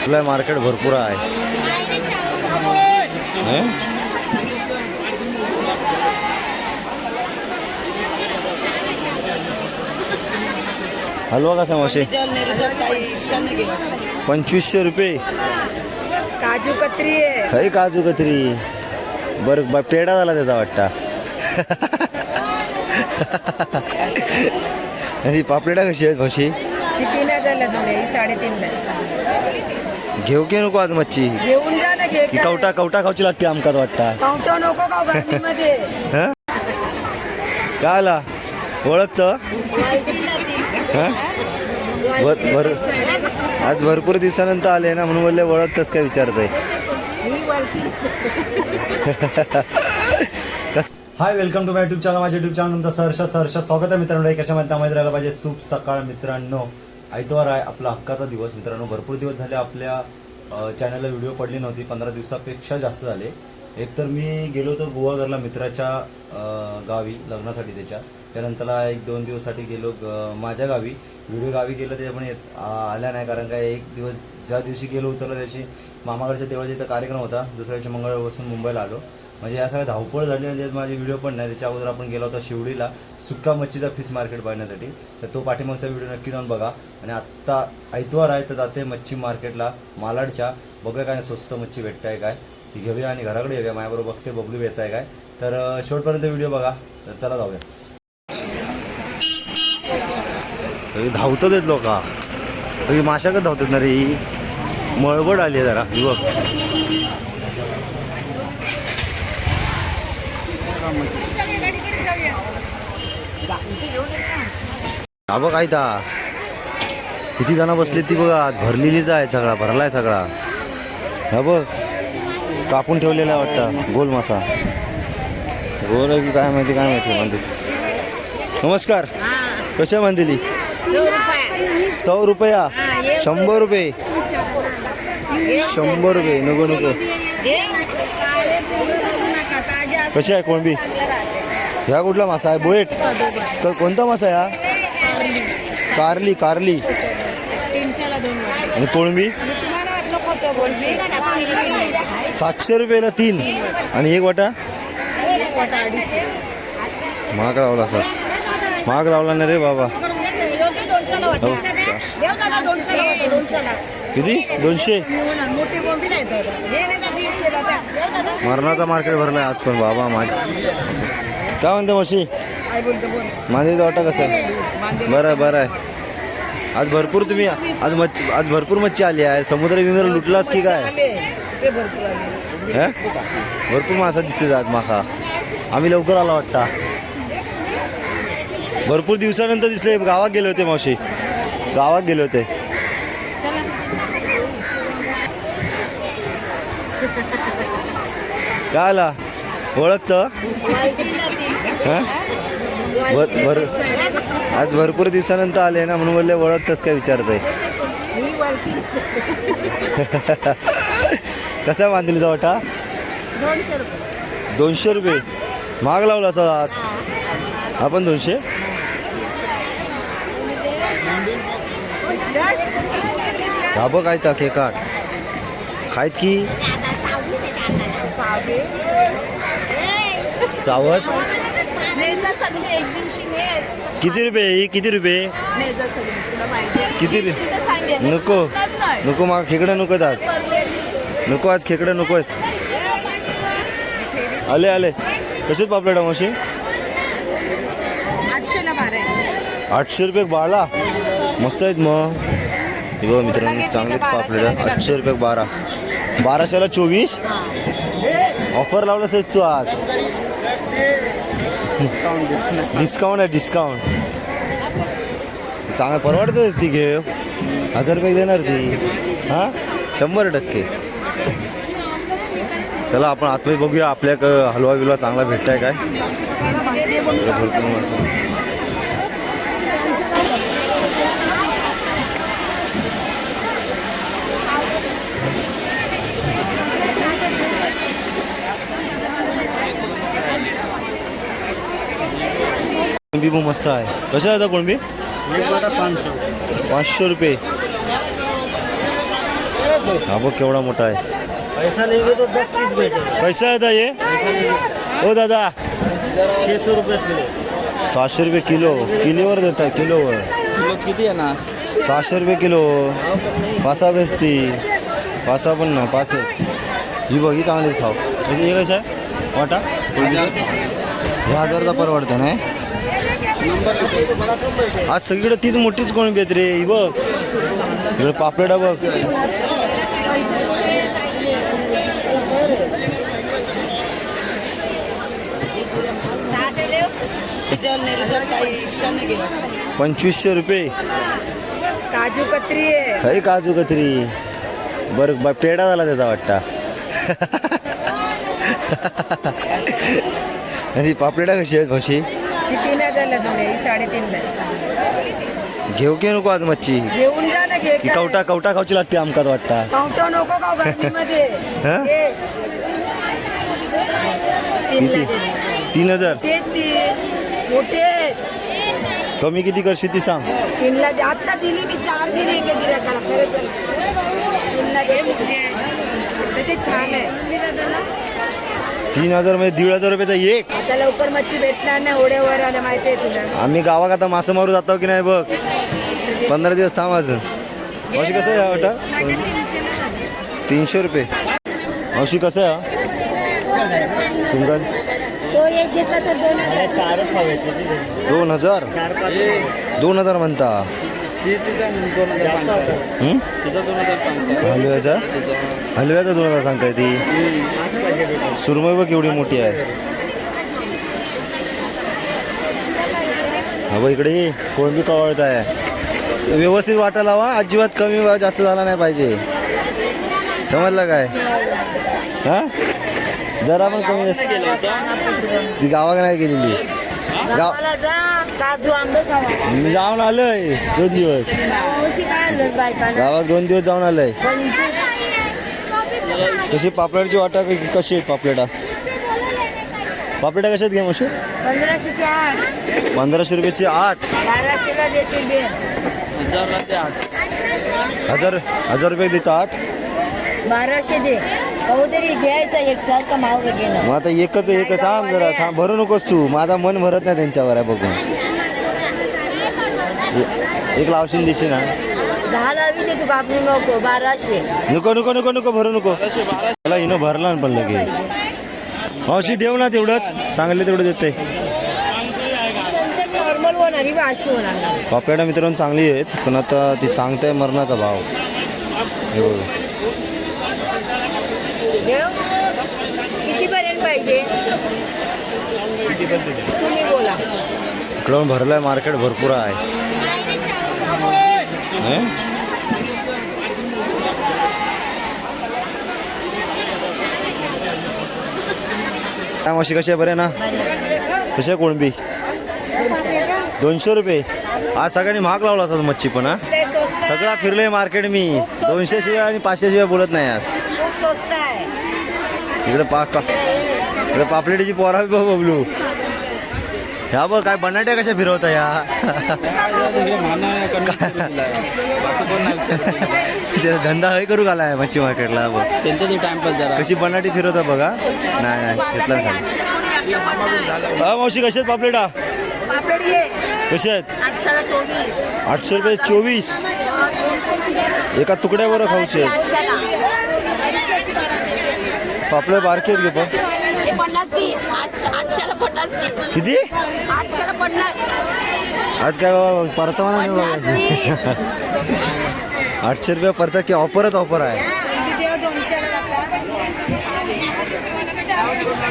आपलं मार्केट भरपूर आहे. हलवा कसा मावशी? 2500 रुपये. काजू कतरी आहे. काही काजू कतरी. बरं पेढा झाला त्याचा वाटता. आणि पापलेटा कशी आहेत मावशी? 3000 जोडे, 3.5 घेऊ की नको आज मच्छी? घेऊन जा ना. घे कवटा खाऊची लागते आमकाच वाटता. कावतो नको का गर्दीमध्ये. काय आला ओळखतं? आज भरपूर दिवसानंतर आले ना म्हणून बोलले ओळखतस काय विचारतंय. Hi, welcome to my YouTube channel. माझ्या युट्यूब चॅनल तुमचं सहर्ष स्वागत आहे मित्रांनो. कशामध्ये त्यामध्ये राहायला पाहिजे सूप सकाळ. मित्रांनो आयतवार आहे, आपला हक्काचा दिवस. मित्रांनो भरपूर दिवस झाले आपल्या चॅनलला व्हिडिओ पडली नव्हती. 15 दिवसापेक्षा जास्त झाले. एकतर मी गेलो होतो गोवाघरला मित्राच्या गावी लग्नासाठी. त्यानंतरला 1-2 दिवसासाठी गेलो माझ्या गावी. व्हिडिओ गावी गेलो त्याच्या पण आल्या नाही, कारण काय एक दिवस ज्या दिवशी गेलो उतरलो त्याची मामाकडच्या देवाच्या इथं कार्यक्रम होता. दुसऱ्या दिवशी मंगळवारपासून मुंबईला आलो. म्हणजे या सगळ्या धावपळ झाली. आणि माझे व्हिडिओ पण नाही. त्याच्या अगोदर आपण गेलो होता शिवडीला सुक्का मच्छीचा फिश मार्केट पाहण्यासाठी. तर तो पाठीमागचा व्हिडिओ नक्की जाऊन बघा. आणि आत्ता आयतवार आहे तर जाते मच्छी मार्केटला मालाडच्या. बघूया काय स्वस्त मच्छी भेटत आहे काय, ती घेऊया आणि घराकडे येऊया. माझ्याबरोबर बघते बबलू येत आहे काय. तर शेवटपर्यंत व्हिडिओ बघा. तर चला जाऊया. धावतात आहेत लोक. माशाकच धावतात ना रे. मळबड आली आहे जरा बघ. हा बघ काय ता किती जण बसले ती बघा. आज भरलेलीच आहे, सगळा भरलाय सगळा. हा बघ कापून ठेवलेला वाटतं गोल मासा. गोल आहे की काय माहिती म्हणते. नमस्कार. कशा म्हणते? 100 रुपया. 100 रुपये. 100 रुपये. नको कशी आहे कोळंबी? ह्या कुठला मासा आहे? बोएट. तर कोणता मासा आहे हा? कारली. आणि कोळंबी 700 रुपयाला 3. आणि एक वाटा महाग लावला. महाग लावला ना रे बाबा. किती? 200. मरणाचा मार्केट भरलाय आज पण बाबा. माझ्या काय म्हणते मावशी? माझे वाटा कसं आहे? बरं आहे. आज भरपूर तुम्ही आज भरपूर मच्छी आली आहे. समुद्र लुटलाच की काय? भरपूर मासा दिसते आज. मासा आम्ही लवकर आला वाटता. भरपूर दिवसानंतर दिसले. गावात गेले होते मावशी, गावात गेले होते. काय आला ओळखतं? आज भरपूर दिवसानंतर आले ना म्हणून बोलले ओळखतस काय विचारतंय. कसा बांधलीचा वाटा? 200 रुपये. महाग लावला असा आज. आपण 200. हा बघ काय ता खेकाट खायत की चावत. किती रुपये? किती नको मग खेकडं नको आज. आज खेकडं नको आहेत. आले कसेच पापलेटा मावशी? 800 रुपये बाळा. मस्त आहेत मग. बघ मित्रांनो चांगले पापलेट. 800 रुपये 12. 1200ला 24. ऑफर लावलं आहेस तू आज. डिस्काउंट चांगलं परवडतं. ती घे 1000 रुपये देणार ती. 100%. चला आपण आतमध्ये बघूया आपल्या हलवा बिलवा चांगला भेटताय काय. भरपूर मासा. कोळंबी पण मस्त आहे. कशा आहे आता कोळंबी? 500 रुपये. हा बघ केवढा मोठा आहे. पैसा नहीं तो 10 पीस बेचेगा. कैसा आहे दादा हे? हो दादा 600 रुपये किलो. 700 रुपये किलो. किलोवर देता किलोवर. किलो किती आहे ना? 600 रुपये किलो. पासा बेचती. पासा पण ना 5च. ही बघ ही चांगली खाऊ. म्हणजे हे कसं आहे वाटा कोळंबीचं? हे 1000चा परवडतं नाही. आज सगळीकडे तीच मोठीच कोळंबी आहेत रे. ही बघ इकडे पापलेटा बघ. काजू 2500 रुपये. कतरी आहे. काही काजू कतरी. बरं पेढा झाला त्याचा वाटता. आणि पापलेटा कशी आहेत म्हशी? ती 3000ला जोडी आहे, ही 3.5ला. घेऊ की नको आज मच्छी? घेऊन जा ना, घे की कवटा कवटा खाऊची लागते आमकाच वाटता. पावटा नको खाऊ गरमीमध्ये. हं? घे. 3ला किती? दे. 3000. तेच ती मोठे आहेत. कमी किती करशील ती सांग. 3ला दे. आत्ता दिली मी 4 दिली एका गिऱ्हाईकाला. खरं सांग. 3ला दे. तर ते छान आहे. 3000 मध्ये 1500 रुपयाचा एक. आता लवकर मच्छी भेटणार नाही, होड्यावर आलं माहिती आहे तुला. आम्ही गावात आता मासे मारू जातो की नाही बघ. 15 दिवस थांब अजून. मावशी कसं आहे हा वाटा? 300 रुपये. मावशी कसं आहे हा सुंगल? तो एक घेतला तर 2000. 4च हवे. 2000. 2000 म्हणता. तिचा 2000 सांगतात. हं? तिचा 2000 सांगतात. हलव्याचा 2000 सांगताय ती. सुरमई बघ एवढी मोठी आहे. हा बघ इकडे ये, कोळंबी कवळत आहे. व्यवस्थित वाटा लावा. अजिबात कमी जास्त झाला नाही पाहिजे. समजलं काय? हा जरा पण कमी जास्त गेला होता. ती गावाला नाही गेलेली. गाव काजू आंबे खावा. मी जाऊन आलोय 2 दिवस. गावात 2 दिवस जाऊन आलोय. कशी पापलेटची वाटा कशी आहेत पापलेटा? पापलेटा कशात घे मशी? 1500चे 8. 1500 रुपयाची 8. 1200ला देतील बे. 1000ला ते 8. 1000 रुपये देता 8. 1200 दे. काहीतरी घ्यायचा एकसारखा मावरं घेणं. मग आता एकच थांब जरा थांब. भरू नकोस तू. माझा मन भरत नाही त्यांच्यावर आहे बघून. एक लावशील दिशी ना. 10 लावी दे तू, कापणी नको. 1200. नको नको नको नको भरू नको. 1200. मला हिनं भरला पण लगेच. मावशी देऊ ना तेवढंच सांगले तेवढं देते. नॉर्मल होणार ही अशी होणार. पापलेटा मित्रांनो चांगली आहेत पण आता ती सांगताय मरणाचा भाव. हे बघ कितीपर्यंत पाहिजे तुम्ही बोला. इकडून भरलाय मार्केट भरपूर आहे. हं? काय मावशी कशी आहे? बरे ना? कशी आहे कोळंबी? 200 रुपये. आज सगळ्यांनी महाग लावला होता मच्छी पण. हा ते स्वस्त आहे. सगळा फिरलोय मार्केट मी. 200 शिवाय आणि 500 शिवाय बोलत नाही आज. खूप स्वस्त आहे. इकडे पापलेटीची पोरा बघ बबलू. ह्या बघ काय बनाट्या कशा फिरवता या. तिकडे माना कमी बाकी कोण नाही विचारत. ते धंदा हे करू घालाय मच्छी मार्केटला बघ. त्यांचा तो टाइमपास जरा. कशी बनाटी फिरवता बघा. नाही घेतला नाही. हा मावशी कशी आहेत पापलेटा? पापड घे. कशी आहेत? 800ला 24. 800 रुपये 24. एका तुकड्यावर खाऊचे आहेत. 800ला. पापले बारके आहेत गे पण. हे 50 पीस. 800ला 50 पीस. किती? 800ला 50. आज काय बाबा परतावा नाही बघायची. 800 रुपये परता की ऑफरच ऑफर आहे. तेव्हा 200ला लागतात.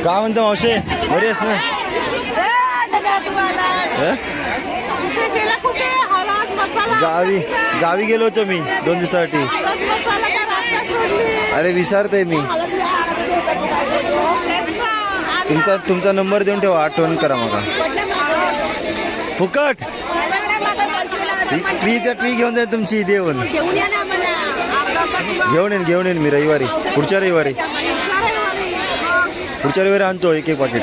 काय म्हणतो मावशी? बरी आहेस ना? हं? गावी गेलो होतो मी 2 दिवसासाठी. अरे विसरते मी. तुमचा नंबर देऊन ठेवा. आठवण करा मला. फुकट ट्री घेऊन जाईल तुमची देऊन. घेऊन येईन मी रविवारी. पुढच्या रविवारी आणतो एक पाकिट.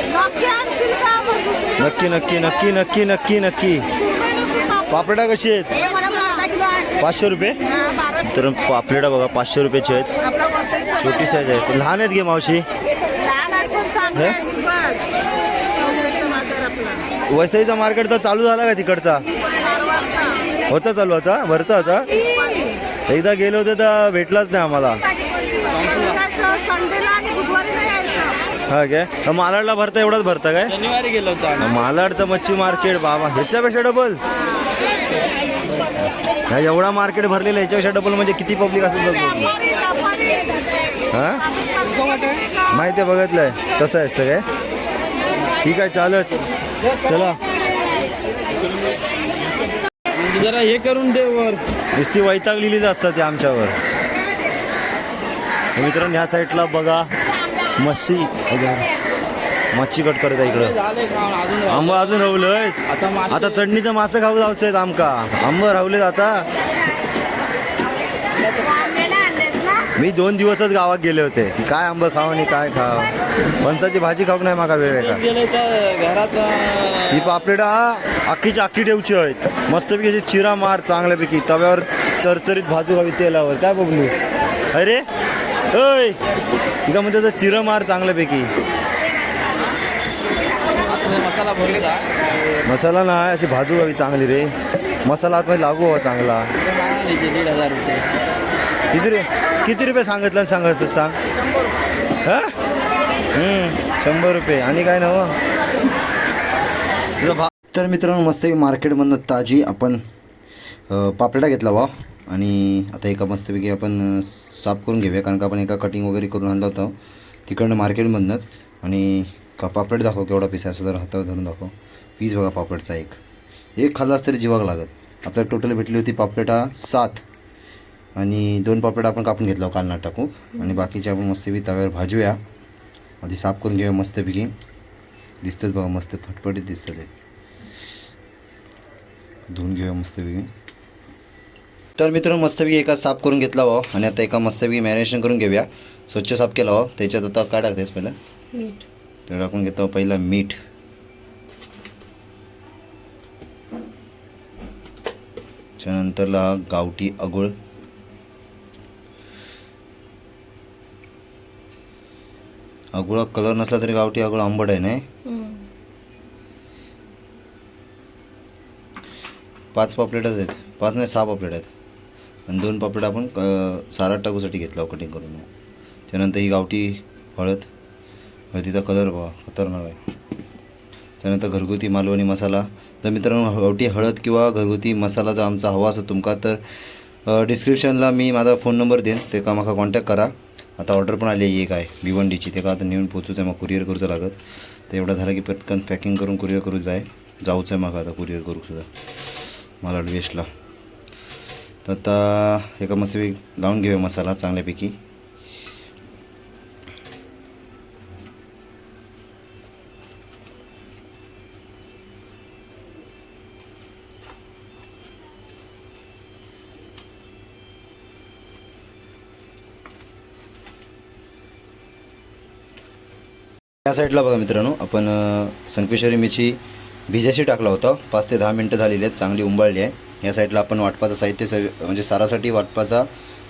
नक्की. पापडा कशी आहेत? 500 रुपये. तर पापलेटा बघा 500 रुपयाची आहेत, छोटी साईज आहे, पण लहान आहेत घे मावशी. वसईचा मार्केट तर चालू झाला का तिकडचा? होता चालू आता, भरता आता. एकदा गेलो होतो तर भेटलाच नाही आम्हाला. हा काय मालाडला भरता एवढाच भरता काय? शनिवारी गेलो होतो. मालाडचं मच्छी मार्केट बाबा ह्याच्यापेक्षा डबल. ह्या एवढा मार्केट भरलेलं ह्याच्यापेक्षा डबल म्हणजे किती पब्लिक असेल बघ. हा माहिती आहे, बघितलंय तसं असतं काय. ठीक आहे चालत चला. म्हणजे जरा हे करून दे वर. नुसती वैतागलेलीच असतात ते आमच्यावर. मित्रांनो ह्या साईडला बघा मच्छी कट करत आहे इकडं. झाले खाऊन अजून आंब अजून रावलंय. आता चटणीचं मासं खाऊ जायचं आहेत आमका. आंब रावलेत आता. मी 2 दिवसच गावात गेले होते की काय आंब खाव आणि काय खाव. फणसाची भाजी खाऊ नाही माका वेळ आहे का. गेले तर घरात ही पापलेटा अख्खीची अख्खी ठेवची आहेत. मस्तपैकी अशी चिरा मार चांगल्यापैकी तव्यावर चरचरीत भाजू खावी तेलावर. काय बघू अरे होय का म्हणते तर चिरा मार चांगल्यापैकी. मसाला भरले का? मसाला नाही अशी भाजू हवी चांगली रे. मसाला आतमध्ये लागू हवा चांगला. 1,500 रुपये. किती रुपये सांगितलं सांगायचं सांग. हां 100 रुपये आणि काय ना तर मित्रांनो मस्त मार्केटमधनं ताजी आपण पापलेटा घेतला वा. आणि आता एका मस्तपैकी आपण साफ करून घेऊया कारण का आपण एका कटिंग वगैरे करून आणलं होतं तिकडनं मार्केटमधनंच. आणि का पापलेट दाखव केवढा पीस आहे असं जर हातावर धरून दाखव. पीस बघा पापलेटचा एक खाल्लाच तरी जीवाग लागत. आपल्याला टोटल भेटली होती पापलेटा 7 आणि 2 पापलेटा आपण कापून घेतला कालनात टाकू. आणि बाकीचे आपण मस्तपैकी तव्यावर भाजूया. आधी साफ करून घेऊया मस्तपैकी. दिसतंच बघा मस्त फटफटीत दिसतं ते. धुवून घेऊया मस्तपैकी. तर मित्रांनो मस्तपैकी एका साफ करून घेतला वा. आणि आता एका मस्तपैकी मॅरिनेशन करून घेऊया. स्वच्छ साफ केला वा. त्याच्यात आता काय टाकतेस पहिलं मीठ. तर टाकून घेतो पहिला मीठ. त्यानंतरला गावठी आगोळ. आगोळा कलर नसला तरी गावठी आगोळ आंबट आहे नाही. 5 पापलेटच आहेत. 5 नाही 6 पापलेट आहेत. आणि 2 पापलेट आपण सारात टाकूसाठी घेतला कटिंग करून. त्यानंतर ही गावठी हळद. हळदीचा कलर बघा खतरनाक आहे. त्यानंतर घरगुती मालवणी मसाला. तर मित्रांनो गावठी हळद किंवा घरगुती मसाला जर आमचा हवा असतो तुमका तर डिस्क्रिप्शनला मी माझा फोन नंबर देईन. ते का माका कॉन्टॅक्ट करा. आता ऑर्डर पण आली आहे एक आहे भिवंडीची. ते का आता नेऊन पोचूच आहे मग कुरिअर करूचं लागत. तर एवढं झालं की पटकन पॅकिंग करून कुरिअर करू जाऊचं आहे मग आता कुरिअर करू सुद्धा मला वेस्टला. तर आता एका मस्तपैकी लावून घेऊया मसाला चांगल्यापैकी. या साईडला बघा मित्रांनो आपण संकेश्वरी मिरची भिजायची टाकला होता. 5 ते 10 मिनटं झालेली आहेत. चांगली उंबाळली आहे. या साईडला आपण वाटपाचं साहित्य म्हणजे सारासाठी वाटपाचा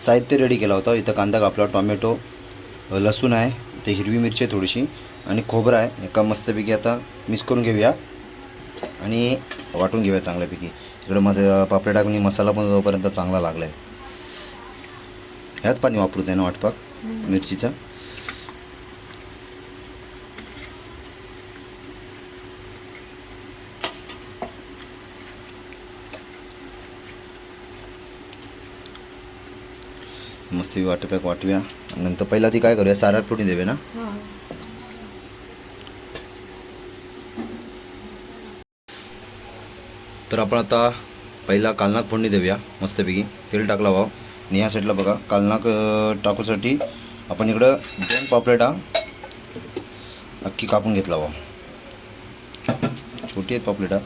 साहित्य रेडी केला होता. इथं कांदा कापला, टोमॅटो, लसूण आहे, ते हिरवी मिरची आहे थोडीशी आणि खोबरं आहे. एका मस्तपैकी आता मिक्स करून घेऊया आणि वाटून घेऊया चांगल्यापैकी. इकडं माझं पापड टाकून मसाला पण जोपर्यंत चांगला लागला आहे. ह्याच पाणी वापरूच आहे ना वाटपाक मिरचीचा. मस्त वाटपॅक वाटूया. नंतर पहिला ती काय करूया सारात फोडणी देऊया ना. तर आपण आता पहिला कालनाक फोडणी देऊया मस्तपैकी. तेल टाकला व्हा. आणि ह्या साईडला बघा कालनाक टाकूसाठी आपण इकडं 2 पापलेटा अख्खी कापून घेतला व्हा. छोटी आहेत पापलेटा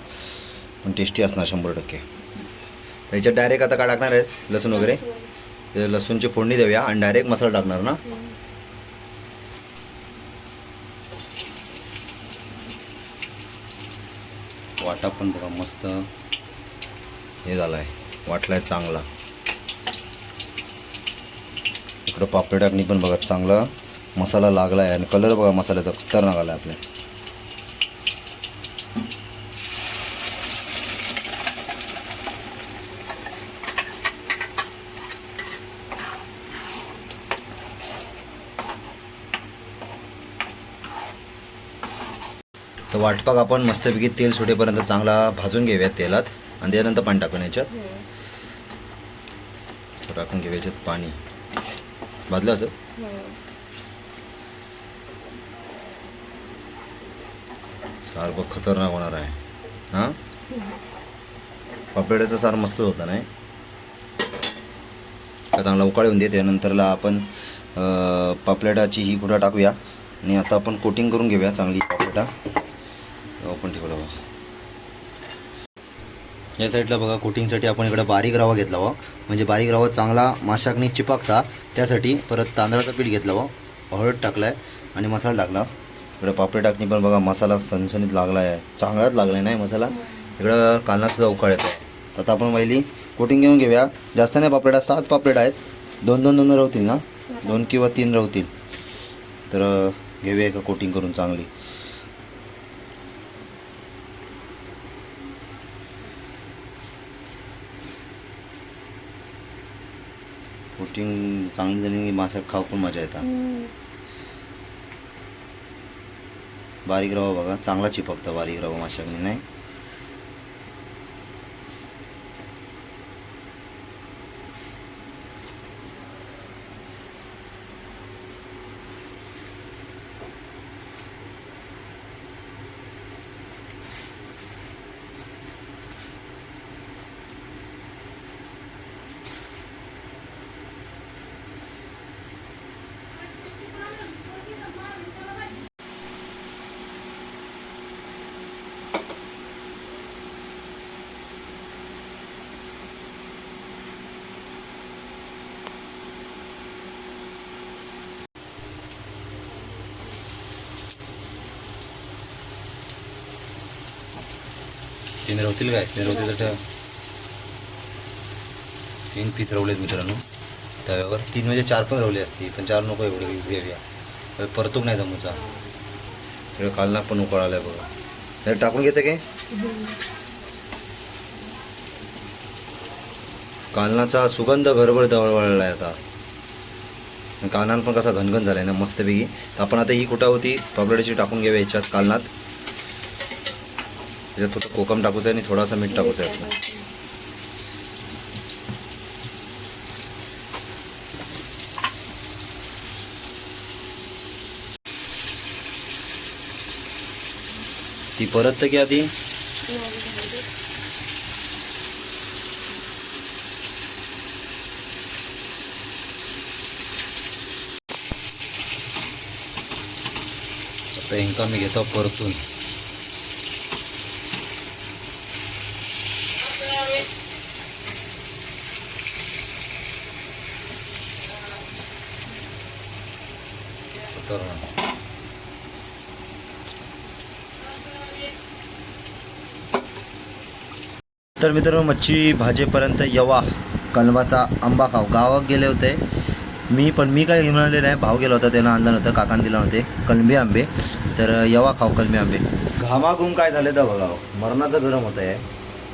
पण टेस्टी असणार 100%. त्याच्यात डायरेक्ट आता काय टाकणार आहेत लसूण वगैरे. लसूणची फोडणी देऊया आणि डायरेक्ट मसाला टाकणार ना. वाटा पण बघा मस्त हे झाला आहे. वाटला आहे चांगला. इकडं पापलेटाकनी पण बघा चांगला मसाला लागला आहे आणि कलर बघा मसाल्याचा खतरनाक आला आपल्या. तर वाटपाक आपण मस्तपैकी तेल सुटेपर्यंत चांगला भाजून घेऊयात तेलात आणि त्यानंतर पाणी टाकून याच्यात टाकून घेऊया याच्यात पाणी भाजलं असं. सार खतरनाक होणार आहे. हां पापलेटाचा सार मस्त होता नाही का चांगला उकाळ येऊन दे. त्यानंतरला आपण पापलेटाची ही गुढा टाकूया आणि आता आपण कोटिंग करून घेऊया चांगली पापलेटा. आपण ठेवला बघा या साईडला बघा कोटिंगसाठी आपण इकडं बारीक रवा घेतला वा म्हणजे बारीक रवा चांगला माशाकनी चिपकता त्यासाठी. परत तांदळाचं पीठ घेतलं वा हळद टाकलाय आणि मसाला टाकला. इकडं पापलेटाकनी पण बघा मसाला सणसणीत लागला आहे चांगलाच लागला आहे नाही मसाला. इकडं कालनासुद्धा उकाळ येतो आहे. आता आपण पहिली कोटिंग घेऊन घेऊया. जास्त नाही पापलेटा 7 पापलेट आहेत. 2 राहतील ना 2 किंवा 3 राहतील. तर घेऊया का कोटिंग करून चांगली. कोटिंग चांगली झाली की मासा खाऊ पण मजा येतात. बारीक रवा बघा चांगला चिपकता बारीक रवा माशाकनी नाही. तीन रवतील काय 3 रवतील तर 3 पीस रवलेत मित्रांनो तव्यावर. 3 म्हणजे 4 पण रवले असती पण 4 नको एवढे घेऊया परतूक नाही जमूचा. इकडे कालना पण उकळाला आहे बघा. तर टाकून घेते काय कालनाचा सुगंध घरभर दवळला आहे आता. कालनान पण कसा घनघन झाला आहे ना मस्तपैकी. तर आपण आता ही कुठं होती पापलेटाची टाकून घेऊया याच्यात कालनात. त्याच्यात फक्त कोकम टाकूचं आहे आणि थोडासा मीठ टाकूचं आहे आपलं. ती परत की आधी आता इंका मी घेतो परतून. तर मित्रांनो मच्छी भाजीपर्यंत यवा कलवाचा आंबा खाव. गावात गेले होते मी काय घेऊन आलेलं आहे. भाव गेला होता त्यानं आणलं नव्हतं काकाने दिला होते कलमी आंबे. तर यवा खाव कलमी आंबे. घामाघूम काय झाले तर बघा मरणाचं गरम होत आहे.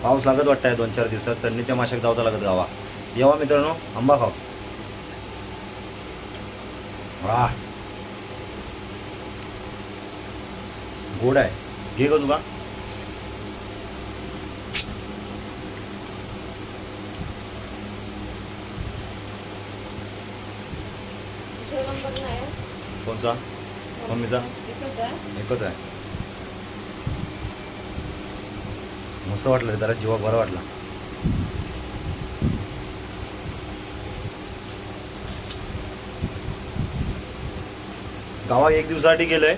पाऊस लागत वाटतं आहे 2-4 दिवसात. चढणीच्या माशाक जावता लागत गावा. यवा मित्रांनो आंबा खाव. वा गोड आहे. घे ग तुका. कोणचा मम्मीचा एकच आहे. मस्त वाटलं जरा जीवा बरं वाटला. गावात 1 दिवसासाठी गेलोय.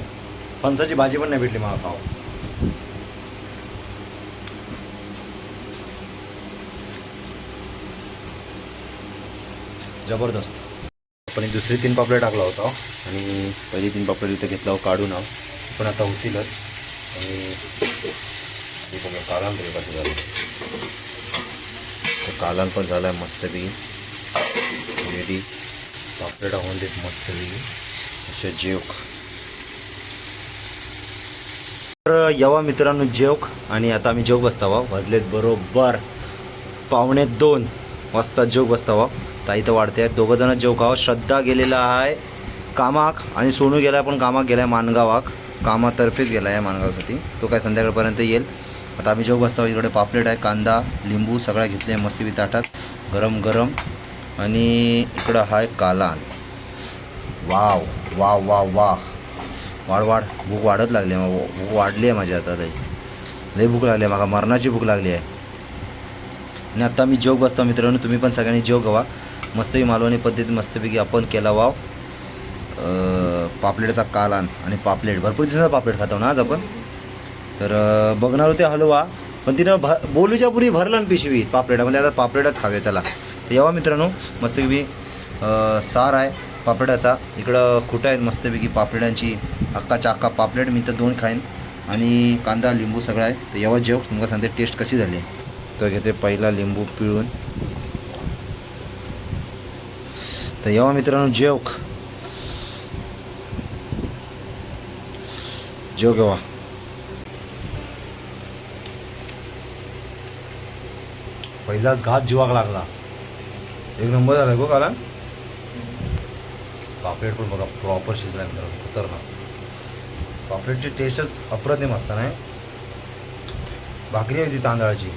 फणसाची भाजी पण नाही भेटली मला खाव. जबरदस्त. आपण दुसरी 3 पापलेट टाकला होता आणि पहिली 3 पापलेट इथं घेतला काढून पण आता होतीलच. आणि हे बघा कालान तरी कसं झालं. तर कालान पण झाला आहे मस्तपैकी रेडी. पापलेट होऊन देत मस्त असे जेवक. तर यावा मित्रांनो जेवक. आणि आता आम्ही जेवक बसतावा. वाजलेत बरोबर 1:45 वाजता जेवक बसतावा. तर इथं वाढते आहेत दोघं जण जेवक आहोत. श्रद्धा गेलेला आहे कामाक आणि सोनू गेला पण कामाक गेला आहे माणगावाक. कामातर्फेच गेला आहे माणगावसाठी. तो काय संध्याकाळपर्यंत येईल. आता आम्ही जेवक बसतावा. इकडे पापलेट आहे, कांदा लिंबू सगळ्या घेतले आहे मस्ती ताटात गरम गरम. आणि इकडं आहे कालान. वाव वाव वाव वाह. वाढ भूक वाढत लागली आहे. भूक वाढली आहे माझी आता. लई भूक लागली आहे. मला मरणाची भूक लागली आहे. आणि आत्ता मी जेवक बसतो मित्रांनो. तुम्ही पण सगळ्यांनी जेवक हवा. मस्तपैकी मालवणी पद्धतीत मस्तपैकी आपण केला वाव पापलेटचा कालान आणि पापलेट. भरपूर दिवसाचा पापलेट खातो ना आज आपण. तर बघणार होते हलवा पण तिनं बोलूच्या पुरी भरलं ना पिशवीत पापलेट. म्हणजे आता पापलेटच खावे चला. तर यावा मित्रांनो मस्तपैकी सार आहे पापलेटाचा. इकडं खुटं आहेत मस्तपैकी पापलेटांची अक्काच्या अक्का पापलेट. मी तर 2 खाईन. आणि कांदा लिंबू सगळं आहे. तर यावा जेव तुम्हाला सांगते टेस्ट कशी झाली. तर घेते पहिला लिंबू पिळून. तर यावा मित्रांनो जेवक जेव घेवा. पहिलाच घात जीवाक लागला. एक नंबर झाला गो काला. पापलेट पण बघा प्रॉपर शिजला मित्रांनो. खतरनाक. पापलेटची टेस्टच अप्रतिम असता नाही. भाकरी आहे ती तांदळाची.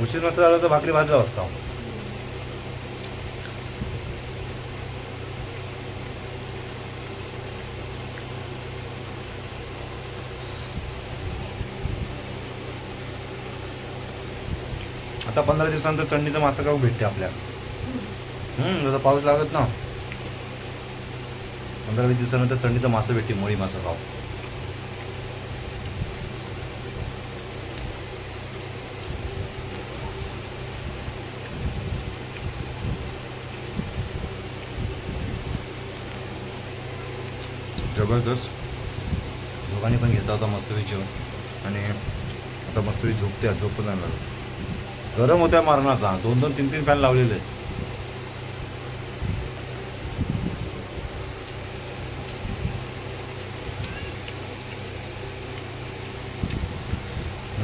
उशीर नसता झाला तर भाकरी भाजला असता. आता 15 दिवसानंतर चंडीचा मासा गाव भेटते आपल्या. जसं पाऊस लागत ना 15-20 दिवसानंतर चंडीचा मासा भेटते. मोळी मासा गाव. जबरदस्त. दोघांनी पण घेतला होता मस्तपैकी जेवण. आणि आता मस्तपैकी झोपते. झोप पण नाही लागत. गरम होत्या मारणाचा. 2-2, 3-3 फॅन लावलेले आहेत.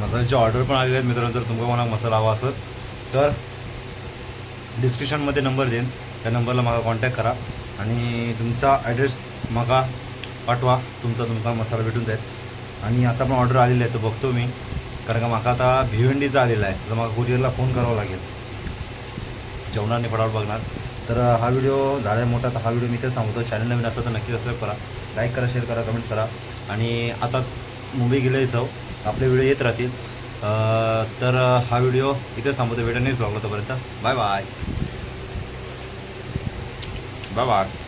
मसाल्याची ऑर्डर पण आलेली आहेत मित्रांनो. जर तुम्हाला मला मसाला हवा असेल तर डिस्क्रिप्शनमध्ये नंबर देईन. त्या नंबरला मला कॉन्टॅक्ट करा आणि तुमचा ॲड्रेस मला पाठवा. तुमचा मसाला भेटून जाईल. आणि आता पण ऑर्डर आलेली आहे तर बघतो मी. कारण का मला आता भिवंडीचा आलेला आहे. तर मला कुरिअरला फोन करावा लागेल. जेवणार नाही फटाफट बघणार. तर हा व्हिडिओ झाला मोठा. तर हा व्हिडिओ मी इथेच थांबवतो. चॅनल नवीन असेल तर नक्की सबस्क्राईब करा. लाईक करा, शेअर करा, कमेंट्स करा. आणि आता मुंबई गेले जाऊ. आपले व्हिडिओ येत राहतील. तर हा व्हिडिओ इथेच थांबवतो. व्हिडिओ नाही ब्लॉगला. तोपर्यंत बाय बाय. Bye bye.